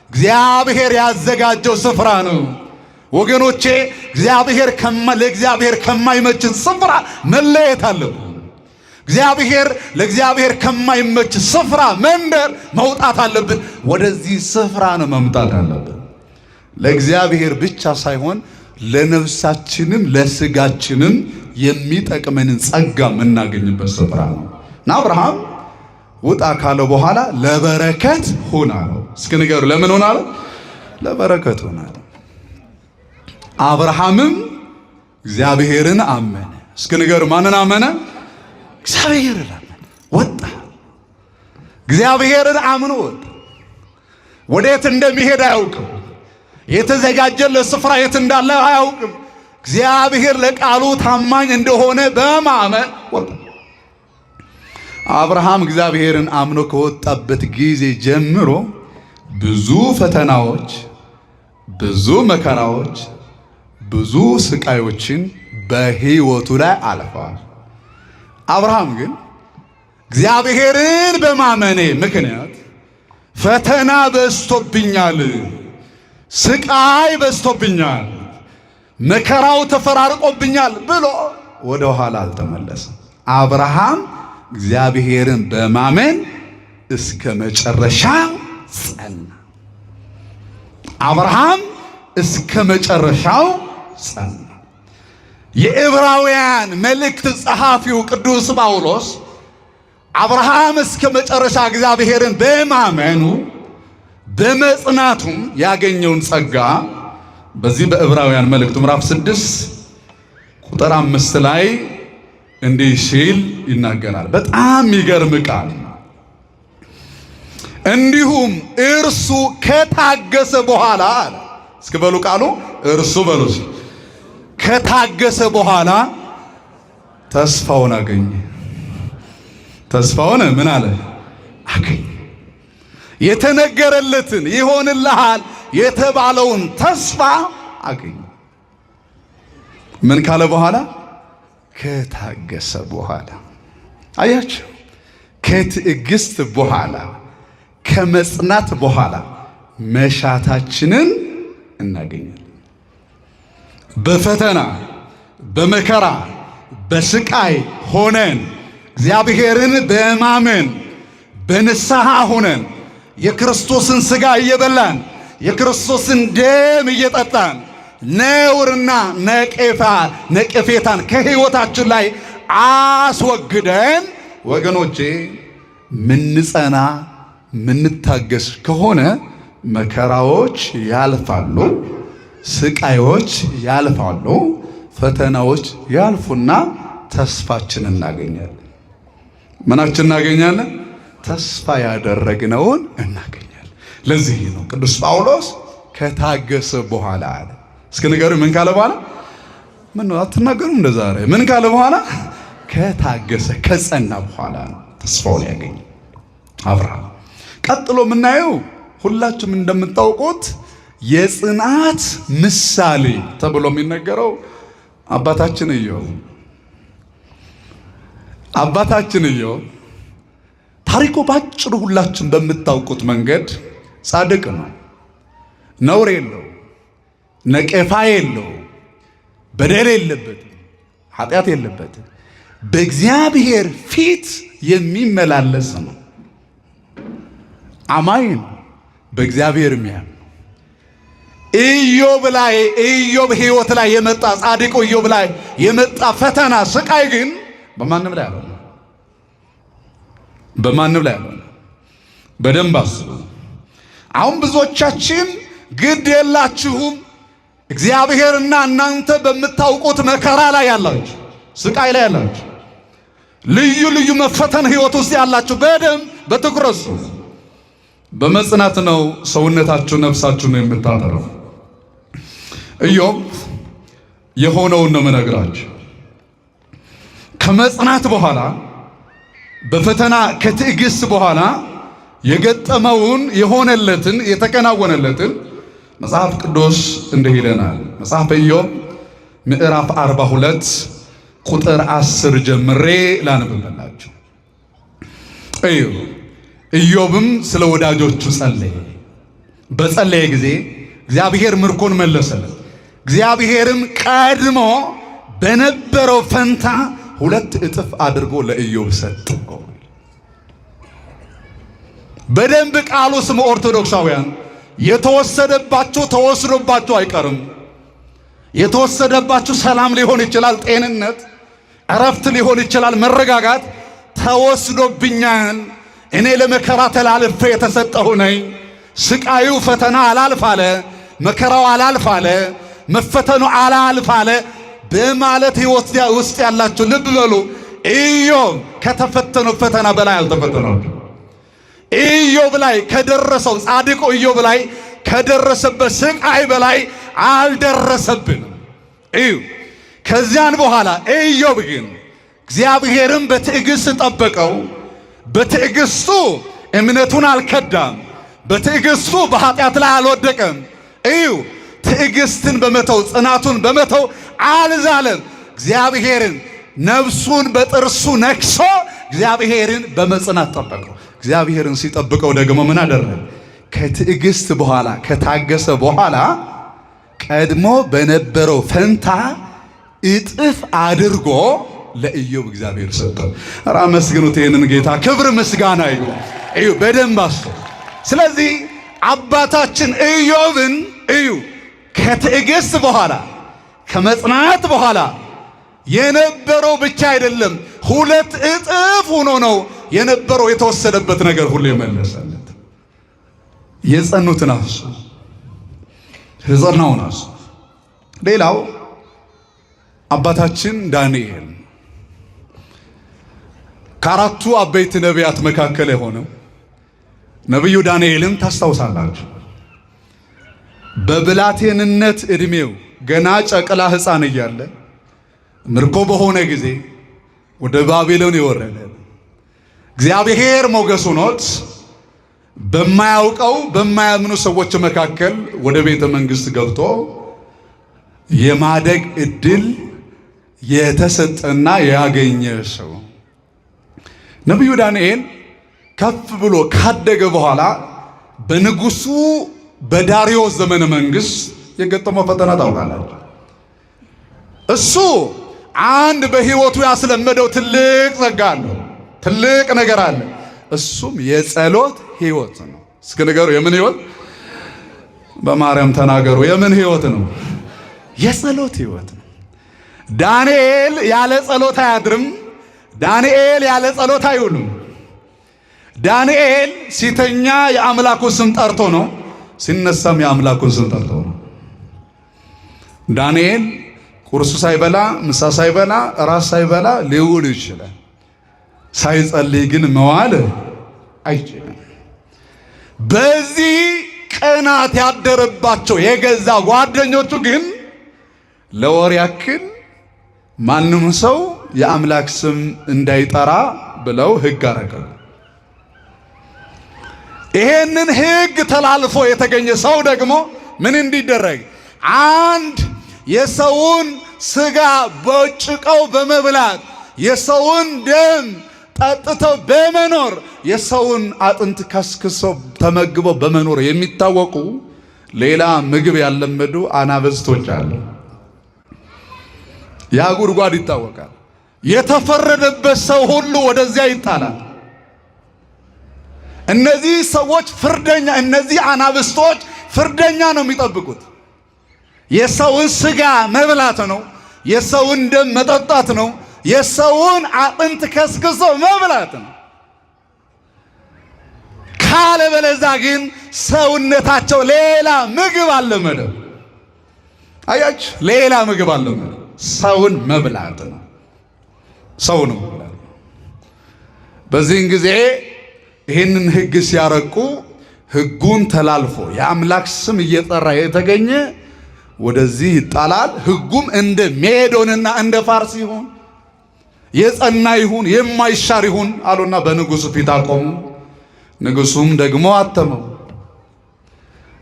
Speaker 1: እግዚአብሔር ያዘጋጀው ስፍራ ነው ወገኖቼ። ለእግዚአብሔር ከማይመች ስፍራ መለየት አለብን። ለእግዚአብሔር ከማይመች ስፍራ መንደር መውጣት አለብን። ወደዚህ ስፍራ ነው መምጣት አለብን። ለእግዚአብሔር ብቻ ሳይሆን ለነፍሳችንም ለስጋችንም የሚጠቅመንን ጸጋ የምናገኝበት ስፍራ ነው እና አብርሃም ውጣ ካለ በኋላ ለበረከት ሆነ አለው። እስኪ ንገሩ፣ ለምን ሆነ አለው? ለበረከት ሆነ አለው። አብርሃምም እግዚአብሔርን አመነ። እስኪ ንገሩ፣ ማንን አመነ? እግዚአብሔርን አመነ። ወጣ። እግዚአብሔርን አምኖ ወጣ። ወዴት እንደሚሄድ አያውቅም። የተዘጋጀለት ስፍራ የት እንዳለ አያውቅም። እግዚአብሔር ለቃሉ ታማኝ እንደሆነ በማመን ወጣ። አብርሃም እግዚአብሔርን አምኖ ከወጣበት ጊዜ ጀምሮ ብዙ ፈተናዎች፣ ብዙ መከራዎች፣ ብዙ ስቃዮችን በሕይወቱ ላይ አልፈዋል። አብርሃም ግን እግዚአብሔርን በማመኔ ምክንያት ፈተና በዝቶብኛል፣ ስቃይ በዝቶብኛል፣ መከራው ተፈራርቆብኛል ብሎ ወደ ኋላ አልተመለሰም። አብርሃም እግዚአብሔርን በማመን እስከ መጨረሻው ጸና። አብርሃም እስከ መጨረሻው ጸና። የዕብራውያን መልእክት ጸሐፊው ቅዱስ ጳውሎስ አብርሃም እስከ መጨረሻ እግዚአብሔርን በማመኑ በመጽናቱም ያገኘውን ጸጋ በዚህ በዕብራውያን መልእክቱ ምዕራፍ 6 ቁጥር 5 ላይ እንዲህ ሲል ይናገራል። በጣም የሚገርም ቃል። እንዲሁም እርሱ ከታገሰ በኋላ አለ። እስኪ በሉ ቃሉ እርሱ በሉ ከታገሰ በኋላ ተስፋውን አገኘ። ተስፋውን ምን አለ? አገኘ። የተነገረለትን ይሆንልሃል የተባለውን ተስፋ አገኘ። ምን ካለ በኋላ? ከታገሰ በኋላ። አያችሁ፣ ከትዕግስት በኋላ ከመጽናት በኋላ መሻታችንን እናገኛለን። በፈተና በመከራ በስቃይ ሆነን እግዚአብሔርን በማመን በንስሐ ሆነን የክርስቶስን ሥጋ እየበላን የክርስቶስን ደም እየጠጣን ነውርና ነቀፌታን ከሕይወታችን ላይ አስወግደን ወገኖቼ ምንጸና ምንታገስ ከሆነ መከራዎች ያልፋሉ፣ ስቃዮች ያልፋሉ፣ ፈተናዎች ያልፉና ተስፋችን እናገኛለን። ምናችን እናገኛለን? ተስፋ ያደረግነውን እናገኛለን። ለዚህ ነው ቅዱስ ጳውሎስ ከታገሰ በኋላ አለ። እስኪ ንገሩ፣ ምን ካለ በኋላ? ምን አትናገሩ እንደ ዛሬ? ምን ካለ በኋላ? ከታገሰ ከጸና በኋላ ነው ተስፋውን ያገኘ አብርሃም። ቀጥሎ የምናየው ሁላችሁም እንደምታውቁት የጽናት ምሳሌ ተብሎ የሚነገረው አባታችን ኢዮብ ታሪኩ ባጭሩ ሁላችሁም በምታውቁት መንገድ ጻድቅ ነው። ነውር የለው፣ ነቀፋ የለው፣ በደል የለበትም፣ ኃጢአት የለበትም። በእግዚአብሔር ፊት የሚመላለስ ነው። አማኝ ነው፣ በእግዚአብሔር የሚያምን ኢዮብ ሕይወት ላይ የመጣ ጻድቁ ኢዮብ ላይ የመጣ ፈተና ስቃይ ግን በማንም ላይ አልሆነ። በማንም ላይ ያልሆነ። በደንብ አስቡ። አሁን ብዙዎቻችን ግድ የላችሁም እግዚአብሔርና እናንተ በምታውቁት መከራ ላይ ያላችሁ፣ ስቃይ ላይ ያላችሁ፣ ልዩ ልዩ መፈተን ህይወት ውስጥ ያላችሁ በደንብ በትኩረት በመጽናት ነው ሰውነታችሁ ነፍሳችሁ ነው የምታጠረው። ኢዮብ የሆነውን ነው የምነግራችሁ። ከመጽናት በኋላ በፈተና ከትዕግስት በኋላ የገጠመውን የሆነለትን የተከናወነለትን መጽሐፍ ቅዱስ እንዲህ ይለናል። መጽሐፈ ኢዮብ ምዕራፍ 42 ቁጥር 10 ጀምሬ ላነብላችሁ። ኢዮብም ስለ ወዳጆቹ ጸለየ። በጸለየ ጊዜ እግዚአብሔር ምርኮን መለሰለት። እግዚአብሔርም ቀድሞ በነበረው ፈንታ 2 እጥፍ አድርጎ ለኢዮብ ሰጠው። በደንብ ቃሉ ስሙ። ኦርቶዶክሳውያን የተወሰደባችሁ ተወስዶባችሁ አይቀርም። የተወሰደባችሁ ሰላም ሊሆን ይችላል፣ ጤንነት፣ እረፍት ሊሆን ይችላል፣ መረጋጋት። ተወስዶብኛል፣ እኔ ለመከራ ተላልፌ የተሰጠሁ ነኝ። ስቃዩ ፈተና አላልፍ አለ፣ መከራው አላልፍ አለ፣ መፈተኑ አላልፍ አለ በማለት ሕይወት ውስጥ ያላችሁ ልብ በሉ። ኢዮብ ከተፈተነው ፈተና በላይ አልተፈተነው። ኢዮብ ላይ ከደረሰው ጻድቁ ኢዮብ ላይ ከደረሰበት ስቃይ በላይ አልደረሰብንም። ከዚያን በኋላ ኢዮብ ግን እግዚአብሔርም በትዕግስት ጠበቀው። በትዕግስቱ እምነቱን አልከዳም። በትዕግስቱ በኃጢአት ላይ አልወደቀም። ትዕግስትን በመተው ጽናቱን በመተው አልዛለም። እግዚአብሔርን ነፍሱን በጥርሱ ነክሶ እግዚአብሔርን በመጽናት ጠበቀው። እግዚአብሔርን ሲጠብቀው ደግሞ ምን አደረገ? ከትዕግስት በኋላ ከታገሰ በኋላ ቀድሞ በነበረው ፈንታ እጥፍ አድርጎ ለኢዮብ እግዚአብሔር ሰጠው። ኧረ አመስግኑት ይህንን ጌታ። ክብር ምስጋና ይሁን። በደንብ አስቡ። ስለዚህ አባታችን ኢዮብን ከትዕግስት በኋላ ከመጽናት በኋላ የነበረው ብቻ አይደለም 2 እጥፍ ሆኖ ነው የነበረው። የተወሰደበት ነገር ሁሉ የመለሰለት። የጸኑትን አሱ የጸናውን አሱ። ሌላው አባታችን ዳንኤል ከአራቱ አበይት ነቢያት መካከል የሆነው ነቢዩ ዳንኤልን ታስታውሳላችሁ። በብላቴንነት ዕድሜው ገና ጨቅላ ሕፃን እያለ ምርኮ በሆነ ጊዜ ወደ ባቢሎን የወረደ እግዚአብሔር ሞገሱ ኖት በማያውቀው በማያምኑ ሰዎች መካከል ወደ ቤተ መንግሥት ገብቶ የማደግ ዕድል የተሰጠና ያገኘ ሰው ነቢዩ ዳንኤል ከፍ ብሎ ካደገ በኋላ በንጉሱ በዳሪዮስ ዘመነ መንግሥት የገጠመው ፈተና ታውቃላችሁ። እሱ አንድ በሕይወቱ ያስለመደው ትልቅ ጸጋ አለው፣ ትልቅ ነገር አለ። እሱም የጸሎት ሕይወት ነው። እስኪ ንገሩ፣ የምን ሕይወት? በማርያም ተናገሩ። የምን ሕይወት ነው? የጸሎት ሕይወት ነው። ዳንኤል ያለ ጸሎት አያድርም። ዳንኤል ያለ ጸሎት አይውልም። ዳንኤል ሲተኛ የአምላኩን ስም ጠርቶ ነው፣ ሲነሳም የአምላኩን ስም ጠርቶ ነው። ዳንኤል ቁርሱ ሳይበላ ምሳ ሳይበላ ራስ ሳይበላ ሊውል ይችላል። ሳይጸልይ ግን መዋል አይችልም። በዚህ ቅናት ያደረባቸው የገዛ ጓደኞቹ ግን ለወር ያክል ማንም ሰው የአምላክ ስም እንዳይጠራ ብለው ሕግ አረገው። ይሄንን ሕግ ተላልፎ የተገኘ ሰው ደግሞ ምን እንዲደረግ? አንድ የሰውን ስጋ በጭቀው በመብላት የሰውን ደም ጠጥተው በመኖር የሰውን አጥንት ከስክሰው ተመግበው በመኖር የሚታወቁ ሌላ ምግብ ያለመዱ አናብስቶች አሉ። ያ ጉድጓድ ይታወቃል። የተፈረደበት ሰው ሁሉ ወደዚያ ይጣላል። እነዚህ ሰዎች ፍርደኛ፣ እነዚህ አናብስቶች ፍርደኛ ነው የሚጠብቁት። የሰውን ስጋ መብላት ነው፣ የሰውን ደም መጠጣት ነው፣ የሰውን አጥንት ከስክሶ መብላት ነው። ካለበለዛ ግን ሰውነታቸው ሌላ ምግብ አለመደው። አያችሁ፣ ሌላ ምግብ አለመደው። ሰውን መብላት ነው። ሰው ነው። በዚህን ጊዜ ይህንን ሕግ ሲያረቁ ሕጉን ተላልፎ የአምላክ ስም እየጠራ የተገኘ ወደዚህ ይጣላል። ሕጉም እንደ ሜዶንና እንደ ፋርስ ይሁን፣ የጸና ይሁን፣ የማይሻር ይሁን አሉና በንጉሡ ፊት አቆሙ። ንጉሡም ደግሞ አተመው።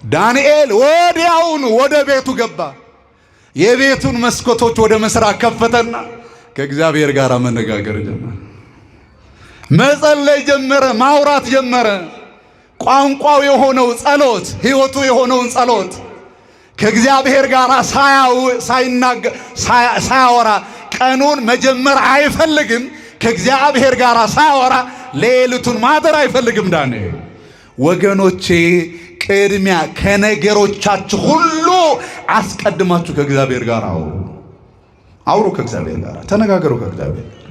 Speaker 1: ዳንኤል ወዲያውኑ ወደ ቤቱ ገባ። የቤቱን መስኮቶች ወደ ምስራቅ ከፈተና ከእግዚአብሔር ጋር መነጋገር ጀመረ። መጸለይ ጀመረ። ማውራት ጀመረ። ቋንቋው የሆነው ጸሎት፣ ሕይወቱ የሆነውን ጸሎት ከእግዚአብሔር ጋር ሳያወራ ቀኑን መጀመር አይፈልግም። ከእግዚአብሔር ጋር ሳያወራ ሌሊቱን ማደር አይፈልግም። ዳንኤል ወገኖቼ፣ ቅድሚያ ከነገሮቻችሁ ሁሉ አስቀድማችሁ ከእግዚአብሔር ጋር አውሩ። ከእግዚአብሔር ጋር ተነጋገሩ። ከእግዚአብሔር ጋር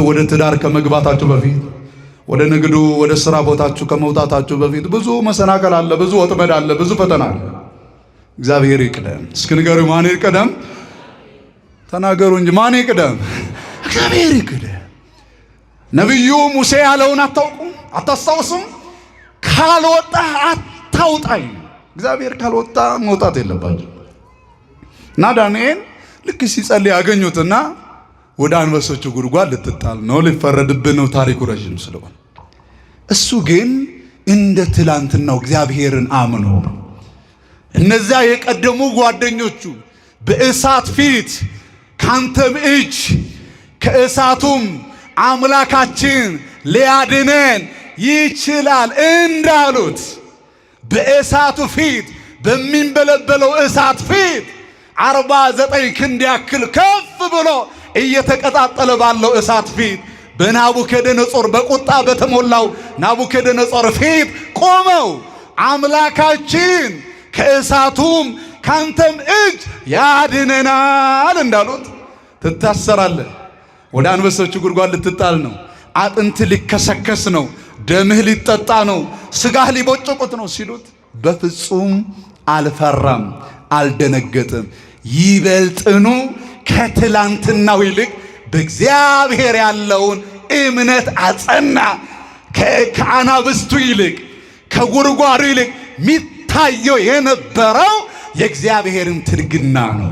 Speaker 1: ወደ ትዳር ከመግባታችሁ በፊት፣ ወደ ንግዱ ወደ ሥራ ቦታችሁ ከመውጣታችሁ በፊት ብዙ መሰናከል አለ፣ ብዙ ወጥመድ አለ፣ ብዙ ፈተና አለ። እግዚአብሔር ይቅደም። እስኪ ንገሩ፣ ማን ይቅደም? ተናገሩ እንጂ ማን ይቅደም? እግዚአብሔር ይቅደም። ነቢዩ ሙሴ ያለውን አታውቁም? አታስታውሱም? ካልወጣ አታውጣኝ። እግዚአብሔር ካልወጣ መውጣት የለባችሁ። እና ዳንኤል ልክ ሲጸልይ ያገኙትና ወደ አንበሶቹ ጉድጓድ ልትጣል ነው፣ ሊፈረድብህ ነው፣ ታሪኩ ረዥም ስለሆነ። እሱ ግን እንደ ትላንትናው እግዚአብሔርን አምኖ እነዚያ የቀደሙ ጓደኞቹ በእሳት ፊት ካንተም እጅ ከእሳቱም አምላካችን ሊያድነን ይችላል እንዳሉት በእሳቱ ፊት በሚንበለበለው እሳት ፊት 49 ክንድ ያክል ከፍ ብሎ እየተቀጣጠለ ባለው እሳት ፊት በናቡከደነጾር በቁጣ በተሞላው ናቡከደነጾር ፊት ቆመው አምላካችን ከእሳቱም ካንተም እጅ ያድነናል እንዳሉት ትታሰራለህ፣ ወደ አንበሶቹ ጉድጓድ ልትጣል ነው፣ አጥንት ሊከሰከስ ነው፣ ደምህ ሊጠጣ ነው፣ ስጋህ ሊቦጭቁት ነው ሲሉት በፍጹም አልፈራም፣ አልደነገጥም። ይበልጥኑ ከትላንትናው ይልቅ በእግዚአብሔር ያለውን እምነት አጸና። ከአናብስቱ ይልቅ ከጉድጓዱ ይልቅ ሚታየው የነበረው የእግዚአብሔርን ትርግና ነው፣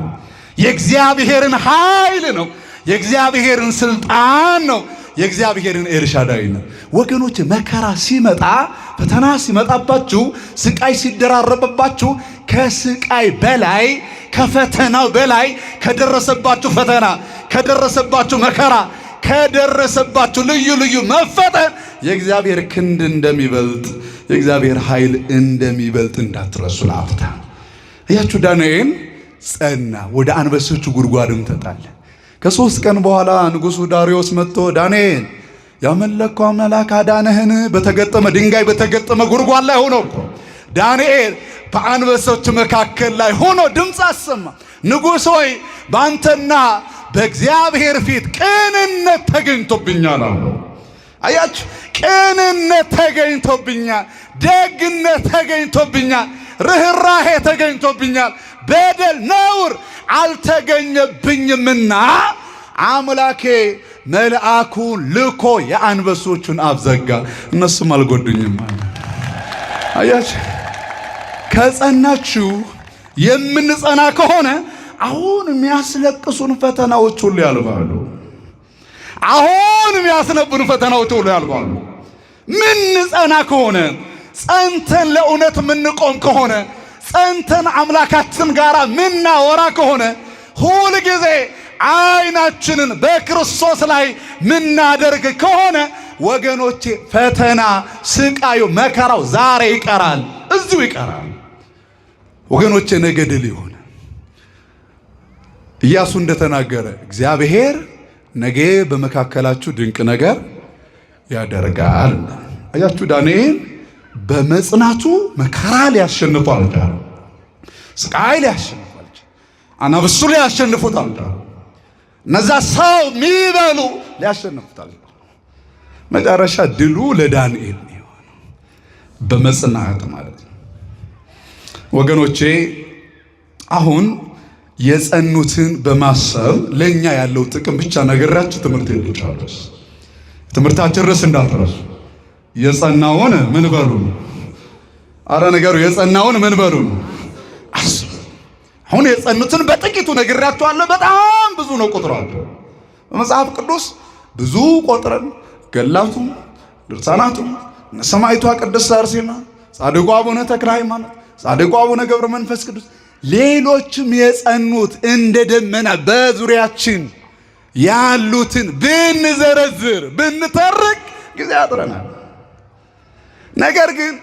Speaker 1: የእግዚአብሔርን ኃይል ነው፣ የእግዚአብሔርን ስልጣን ነው፣ የእግዚአብሔርን ኤልሻዳይ ነው። ወገኖች፣ መከራ ሲመጣ፣ ፈተና ሲመጣባችሁ፣ ስቃይ ሲደራረበባችሁ ከስቃይ በላይ ከፈተናው በላይ ከደረሰባችሁ ፈተና፣ ከደረሰባችሁ መከራ፣ ከደረሰባችሁ ልዩ ልዩ መፈተን የእግዚአብሔር ክንድ እንደሚበልጥ፣ የእግዚአብሔር ኃይል እንደሚበልጥ እንዳትረሱ ለአፍታ። እያችሁ ዳንኤል ጸና፣ ወደ አንበሶቹ ጉድጓድም ተጣለ። ከ3 ቀን በኋላ ንጉሡ ዳርዮስ መጥቶ ዳንኤል ያመለከው አምላክ አዳነህን? በተገጠመ ድንጋይ በተገጠመ ጉድጓድ ላይ ሆኖ እኮ ዳንኤል በአንበሶች መካከል ላይ ሆኖ ድምፅ አሰማ። ንጉሥ ሆይ በአንተና በእግዚአብሔር ፊት ቅንነት ተገኝቶብኛል አለው። አያችሁ፣ ቅንነት ተገኝቶብኛል፣ ደግነት ተገኝቶብኛል፣ ርኅራሄ ተገኝቶብኛል፣ በደል ነውር አልተገኘብኝምና አምላኬ መልአኩን ልኮ የአንበሶቹን አፍ ዘጋ፣ እነሱም አልጎዱኝም። አያችሁ፣ ከጸናችሁ የምንጸና ከሆነ አሁን የሚያስለቅሱን ፈተናዎች ሁሉ ያልፋሉ። አሁን የሚያስነብኑ ፈተናዎች ሁሉ ያልፋሉ። ምን ጸና ከሆነ፣ ጸንተን ለእውነት ምንቆም ከሆነ፣ ጸንተን አምላካችን ጋር ምናወራ ከሆነ፣ ሁል ጊዜ አይናችንን በክርስቶስ ላይ ምናደርግ ከሆነ ወገኖቼ፣ ፈተና፣ ስቃዩ፣ መከራው ዛሬ ይቀራል፣ እዚሁ ይቀራል። ወገኖቼ፣ ነገ ድል ይሆን። ኢያሱ እንደተናገረ እግዚአብሔር ነገ በመካከላችሁ ድንቅ ነገር ያደርጋል። አያችሁ፣ ዳንኤል በመጽናቱ መከራ ሊያሸንፉ አልቻሉም። ስቃይ ሊያሸንፉ አልቻሉም። አናብስቱ ሊያሸንፉት አልቻሉም። እነዛ ሰው የሚበሉ ሊያሸንፉት አልቻሉም። መጨረሻ ድሉ ለዳንኤል ነው የሆነው። በመጽናት ማለት ነው። ወገኖቼ አሁን የጸኑትን በማሰብ ለኛ ያለው ጥቅም ብቻ ነገራችሁ ትምህርት ይልቻለስ ትምህርታችን ርዕስ እንዳትረሱ። የጸናውን ምን በሉ? አረ ነገሩ የጸናውን ምን በሉ? አስቡ። አሁን የጸኑትን በጥቂቱ ነግራችኋለሁ። በጣም ብዙ ነው ቁጥራቸው። በመጽሐፍ ቅዱስ ብዙ ቆጥረን ገላቱም ድርሳናቱም ሰማዕቷ ቅድስት አርሴማ፣ ጻድቁ አቡነ ተክለ ሃይማኖት፣ ጻድቁ አቡነ ገብረ መንፈስ ቅዱስ ሌሎችም የጸኑት እንደ ደመና በዙሪያችን ያሉትን ብንዘረዝር ብንተርክ ጊዜ ያጥረናል። ነገር ግን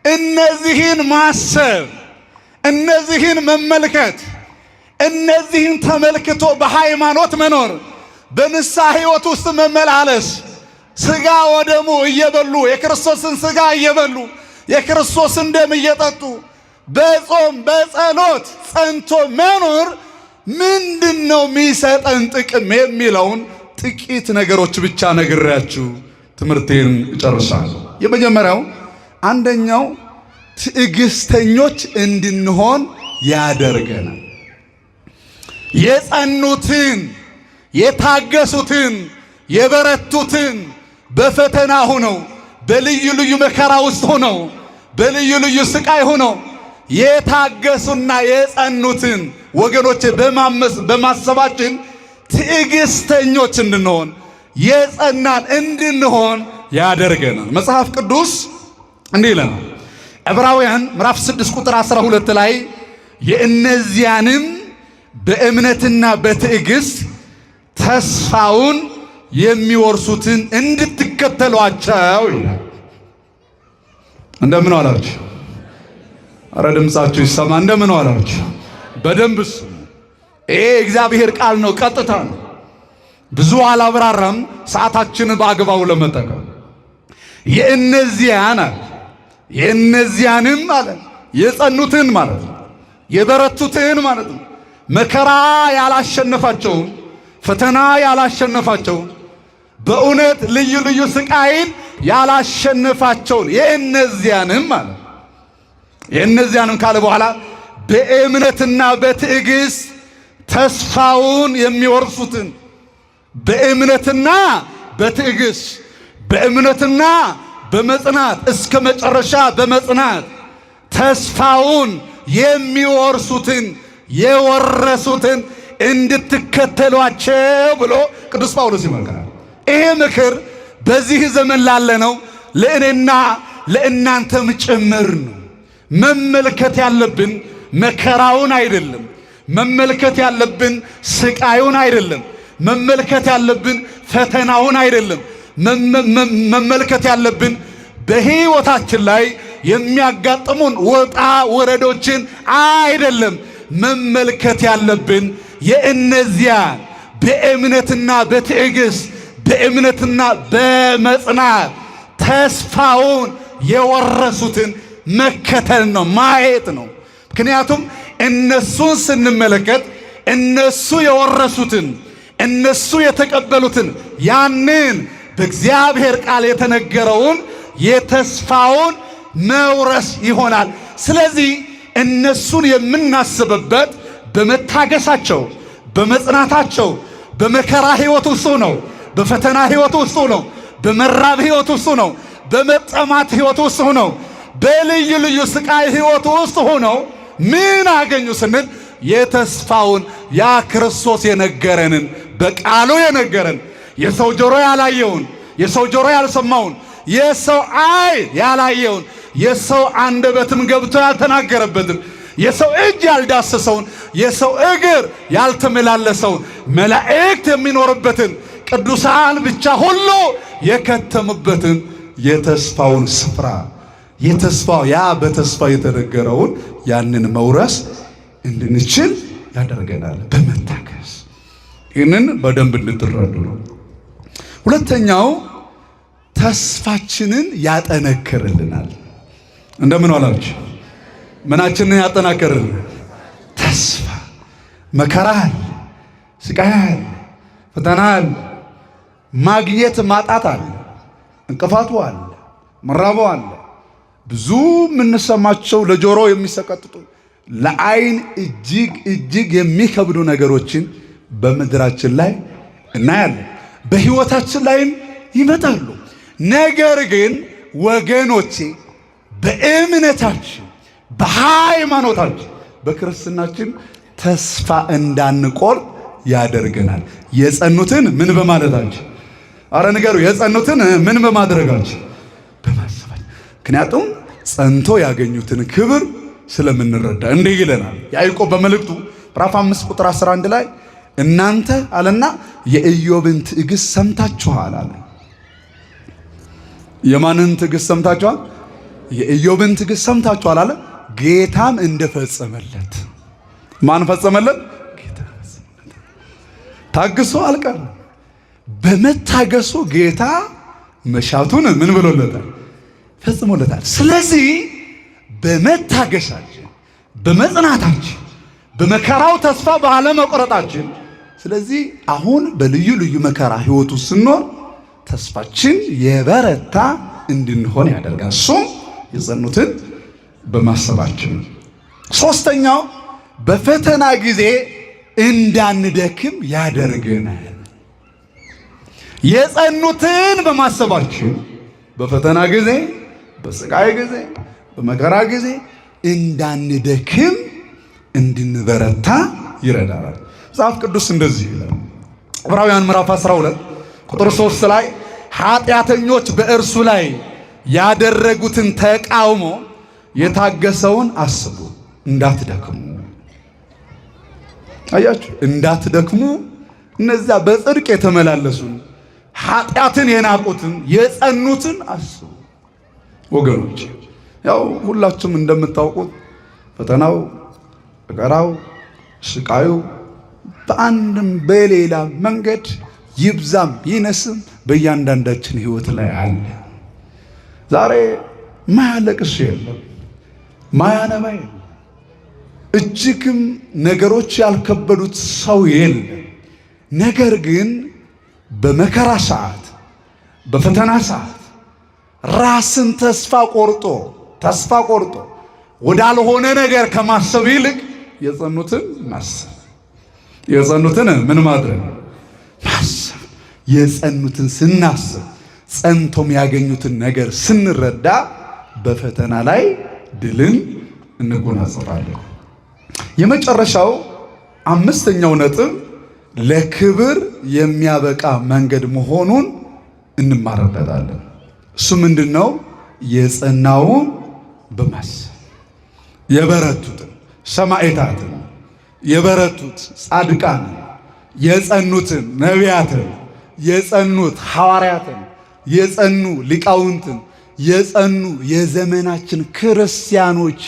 Speaker 1: እነዚህን ማሰብ፣ እነዚህን መመልከት፣ እነዚህን ተመልክቶ በሃይማኖት መኖር፣ በንስሐ ሕይወት ውስጥ መመላለስ፣ ሥጋ ወደሙ እየበሉ የክርስቶስን ሥጋ እየበሉ የክርስቶስን ደም እየጠጡ በጾም በጸሎት ጸንቶ መኖር ምንድነው የሚሰጠን ጥቅም የሚለውን ጥቂት ነገሮች ብቻ ነግሬያችሁ ትምህርቴን እጨርሳለሁ። የመጀመሪያው አንደኛው ትዕግስተኞች እንድንሆን ያደርገናል። የጸኑትን፣ የታገሱትን፣ የበረቱትን በፈተና ሆነው በልዩ ልዩ መከራ ውስጥ ሆነው በልዩ ልዩ ስቃይ ሆነው የታገሱና የጸኑትን ወገኖች በማሰባችን ትዕግስተኞች እንድንሆን የጸናን እንድንሆን ያደርገናል። መጽሐፍ ቅዱስ እንዲህ ይለናል። ዕብራውያን ምዕራፍ 6 ቁጥር 12 ላይ የእነዚያንም በእምነትና በትዕግስት ተስፋውን የሚወርሱትን እንድትከተሏቸው ይላል። እንደምን ዋላችሁ? አረ ድምጻችሁ ይሰማ። እንደምን ዋላችሁ? በደንብ ስሙ። ይሄ እግዚአብሔር ቃል ነው፣ ቀጥታ ነው። ብዙ አላብራራም፣ ሰዓታችንን በአግባቡ ለመጠቀም የእነዚያንም ማለት የጸኑትን ማለት ነው፣ የበረቱትን ማለት ነው፣ መከራ ያላሸነፋቸውን፣ ፈተና ያላሸነፋቸውን፣ በእውነት ልዩ ልዩ ስቃይን ያላሸነፋቸውን የእነዚያንም ማለት የእነዚያንም ካለ በኋላ በእምነትና በትዕግስት ተስፋውን የሚወርሱትን በእምነትና በትዕግስት በእምነትና በመጽናት እስከ መጨረሻ በመጽናት ተስፋውን የሚወርሱትን የወረሱትን እንድትከተሏቸው ብሎ ቅዱስ ጳውሎስ ይመክራል። ይሄ ምክር በዚህ ዘመን ላለነው ለእኔና ለእናንተም ጭምር ነው። መመልከት ያለብን መከራውን አይደለም። መመልከት ያለብን ስቃዩን አይደለም። መመልከት ያለብን ፈተናውን አይደለም። መመልከት ያለብን በሕይወታችን ላይ የሚያጋጥሙን ወጣ ወረዶችን አይደለም። መመልከት ያለብን የእነዚያ በእምነትና በትዕግስት በእምነትና በመጽናት ተስፋውን የወረሱትን መከተል ነው፣ ማየት ነው። ምክንያቱም እነሱን ስንመለከት እነሱ የወረሱትን እነሱ የተቀበሉትን ያንን በእግዚአብሔር ቃል የተነገረውን የተስፋውን መውረስ ይሆናል። ስለዚህ እነሱን የምናስብበት በመታገሳቸው በመጽናታቸው በመከራ ሕይወት ውስጥ ነው፣ በፈተና ሕይወት ውስጥ ነው፣ በመራብ ሕይወት ውስጥ ነው፣ በመጠማት ሕይወት ውስጥ ነው፣ በልዩ ልዩ ስቃይ ሕይወት ውስጥ ሆነው ምን አገኙ ስንል የተስፋውን ያ ክርስቶስ የነገረንን በቃሉ የነገረን የሰው ጆሮ ያላየውን የሰው ጆሮ ያልሰማውን የሰው ዓይን ያላየውን የሰው አንደበትም ገብቶ ያልተናገረበትን የሰው እጅ ያልዳሰሰውን የሰው እግር ያልተመላለሰውን መላእክት የሚኖርበትን ቅዱሳን ብቻ ሁሉ የከተሙበትን የተስፋውን ስፍራ የተስፋው ያ በተስፋ የተነገረውን ያንን መውረስ እንድንችል ያደርገናል በመታገስ። ይህንን በደንብ እንድትረዱ ነው። ሁለተኛው ተስፋችንን ያጠነክርልናል። እንደምን ዋላችሁ? ምናችንን ያጠናክርልን? ተስፋ። መከራ አለ፣ ስቃይ አለ፣ ፈተና አለ፣ ማግኘት ማጣት አለ፣ እንቅፋቱ አለ፣ መራቡ አለ፣ ብዙ የምንሰማቸው ለጆሮ የሚሰቀጥጡ ለዓይን እጅግ የሚከብዱ ነገሮችን በምድራችን ላይ እናያለን፣ በሕይወታችን ላይም ይመጣሉ። ነገር ግን ወገኖቼ በእምነታችን፣ በሃይማኖታችን፣ በክርስትናችን ተስፋ እንዳንቆርጥ ያደርገናል። የጸኑትን ምን በማለታችን? አረ ንገሩ። የጸኑትን ምን በማድረጋችን? በማሰባችን። ምክንያቱም ጸንቶ ያገኙትን ክብር ስለምንረዳ እንዲህ ይለናል ያዕቆብ በመልእክቱ ምዕራፍ 5 ቁጥር 11 ላይ እናንተ አለና የኢዮብን ትዕግስት ሰምታችኋል አለ። የማንን ትዕግስት ሰምታችኋል? የኢዮብን ትዕግስት ሰምታችኋል አለ። ጌታም እንደፈጸመለት። ማን ፈጸመለት? ጌታ ፈጸመለት። ታግሶ አልቀረም። በመታገሱ ጌታ መሻቱን ምን ብሎለታል? ፈጽሞለታል። ስለዚህ በመታገሳችን፣ በመጽናታችን፣ በመከራው ተስፋ ባለመቆረጣችን፣ ስለዚህ አሁን በልዩ ልዩ መከራ ህይወቱ ስንኖር ተስፋችን የበረታ እንድንሆን ያደርጋል። እሱም የጸኑትን በማሰባችን። ሶስተኛው በፈተና ጊዜ እንዳንደክም ያደርገናል። የጸኑትን በማሰባችን በፈተና ጊዜ፣ በስቃይ ጊዜ፣ በመከራ ጊዜ እንዳንደክም እንድንበረታ ይረዳናል። መጽሐፍ ቅዱስ እንደዚህ ይላል ዕብራውያን ምዕራፍ 12 ቁጥር 3 ላይ ኃጢአተኞች በእርሱ ላይ ያደረጉትን ተቃውሞ የታገሰውን አስቡ እንዳትደክሙ። አያችሁ፣ እንዳትደክሙ። እነዚያ በጽድቅ የተመላለሱን ኃጢአትን የናቁትን የጸኑትን አስቡ። ወገኖች ያው ሁላችሁም እንደምታውቁት ፈተናው፣ መከራው፣ ስቃዩ በአንድም በሌላ መንገድ ይብዛም ይነስም በእያንዳንዳችን ህይወት ላይ አለ። ዛሬ ማያለቅስ የለም፣ ማያነባ የለም፣ እጅግም ነገሮች ያልከበዱት ሰው የለም። ነገር ግን በመከራ ሰዓት፣ በፈተና ሰዓት ራስን ተስፋ ቆርጦ ወዳልሆነ ነገር ከማሰብ ይልቅ የጸኑትን ማሰብ። የጸኑትን ምን ማድረግ? ማሰብ። የጸኑትን ስናስብ ጸንቶም ያገኙትን ነገር ስንረዳ በፈተና ላይ ድልን እንጎናጸፋለን። የመጨረሻው አምስተኛው ነጥብ ለክብር የሚያበቃ መንገድ መሆኑን እንማርበታለን። እሱ ምንድነው? የጸናውን በማሰብ የበረቱትን ሰማዕታትን፣ የበረቱት ጻድቃን፣ የጸኑትን ነቢያትን፣ የጸኑት ሐዋርያትን፣ የጸኑ ሊቃውንትን፣ የጸኑ የዘመናችን ክርስቲያኖች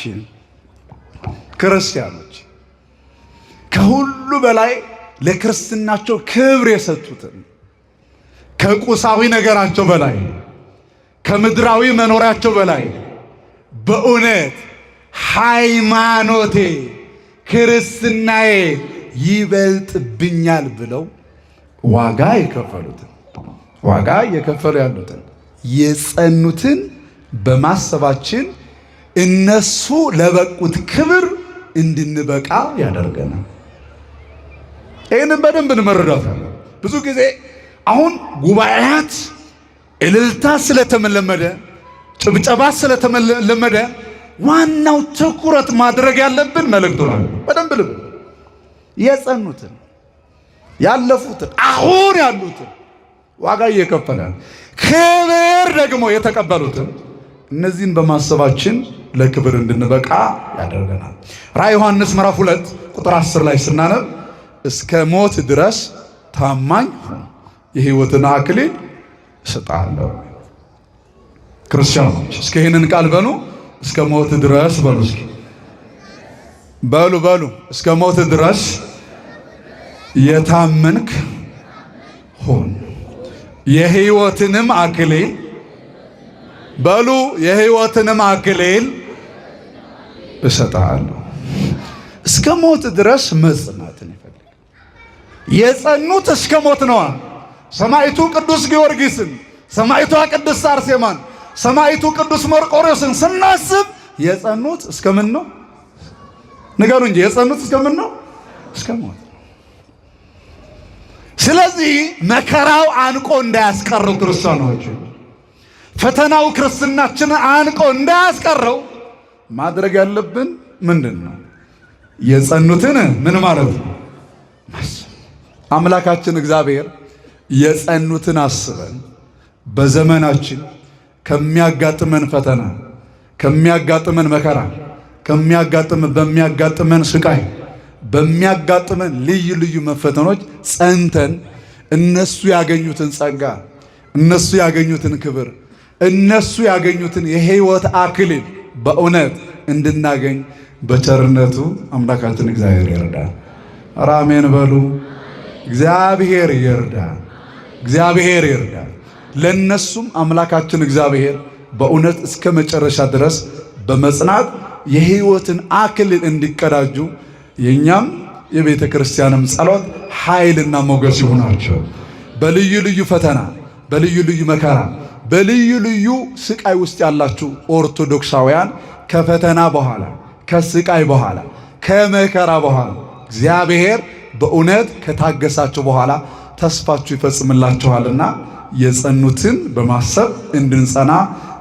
Speaker 1: ከሁሉ በላይ ለክርስትናቸው ክብር የሰጡትን ከቁሳዊ ነገራቸው በላይ ከምድራዊ መኖሪያቸው በላይ በእውነት ሃይማኖቴ ክርስትናዬ ይበልጥብኛል ብለው ዋጋ እየከፈሉ ያሉትን የጸኑትን በማሰባችን እነሱ ለበቁት ክብር እንድንበቃ ያደርገናል። ይህንን በደንብ እንመረዳታለን። ብዙ ጊዜ አሁን ጉባኤያት እልልታ ስለተመለመደ፣ ጭብጨባ ስለተመለመደ ዋናው ትኩረት ማድረግ ያለብን መልእክቱ ነው። በደንብ ልብ የጸኑትን፣ ያለፉትን፣ አሁን ያሉትን ዋጋ እየከፈለ ክብር ደግሞ የተቀበሉትን እነዚህን በማሰባችን ለክብር እንድንበቃ ያደርገናል። ራዕየ ዮሐንስ ምዕራፍ 2 ቁጥር 10 ላይ ስናነብ እስከ ሞት ድረስ ታማኝ ሁን የሕይወትን አክሊል እሰጥሃለሁ። ክርስቲያኖች እስከ ይህንን ቃል በሉ። እስከ ሞት ድረስ በሉ። እስኪ በሉ እስከ ሞት ድረስ የታመንክ ሁን የሕይወትንም አክሊል በሉ የሕይወትንም አክሊል እሰጥሃለሁ። እስከ ሞት ድረስ መጽናትን ይፈልጋል። የጸኑት እስከ ሞት ነዋ። ሰማዕቱ ቅዱስ ጊዮርጊስን፣ ሰማዕቷ ቅድስት አርሴማን፣ ሰማዕቱ ቅዱስ መርቆሬዎስን ስናስብ የጸኑት እስከምን ነው? ንገሩ እንጂ የጸኑት እስከምን ነው? እስከ ሞት። ስለዚህ መከራው አንቆ እንዳያስቀረው ክርስቲያኖች፣ ፈተናው ክርስትናችንን አንቆ እንዳያስቀረው ማድረግ ያለብን ምንድን ነው? የጸኑትን ምን ማለት ነው? አምላካችን እግዚአብሔር የጸኑትን አስበን በዘመናችን ከሚያጋጥመን ፈተና፣ ከሚያጋጥመን መከራ፣ በሚያጋጥመን ስቃይ፣ በሚያጋጥመን ልዩ ልዩ መፈተኖች ጸንተን እነሱ ያገኙትን ጸጋ፣ እነሱ ያገኙትን ክብር፣ እነሱ ያገኙትን የሕይወት አክሊል በእውነት እንድናገኝ በቸርነቱ አምላካችን እግዚአብሔር ይርዳል። አሜን በሉ። እግዚአብሔር ይርዳል። እግዚአብሔር ይርዳል። ለነሱም አምላካችን እግዚአብሔር በእውነት እስከ መጨረሻ ድረስ በመጽናት የሕይወትን አክሊል እንዲቀዳጁ የኛም የቤተ ክርስቲያንም ጸሎት ኃይልና ሞገስ ይሁናቸው። በልዩ ልዩ ፈተና፣ በልዩ ልዩ መከራ፣ በልዩ ልዩ ስቃይ ውስጥ ያላችሁ ኦርቶዶክሳውያን ከፈተና በኋላ፣ ከስቃይ በኋላ፣ ከመከራ በኋላ እግዚአብሔር በእውነት ከታገሳችሁ በኋላ ተስፋችሁ ይፈጽምላችኋልና የጸኑትን በማሰብ እንድንጸና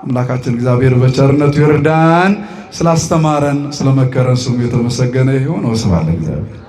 Speaker 1: አምላካችን እግዚአብሔር በቸርነቱ ይርዳን። ስላስተማረን ስለመከረን ስሙ የተመሰገነ ይሁን። ወስብሐት ለእግዚአብሔር።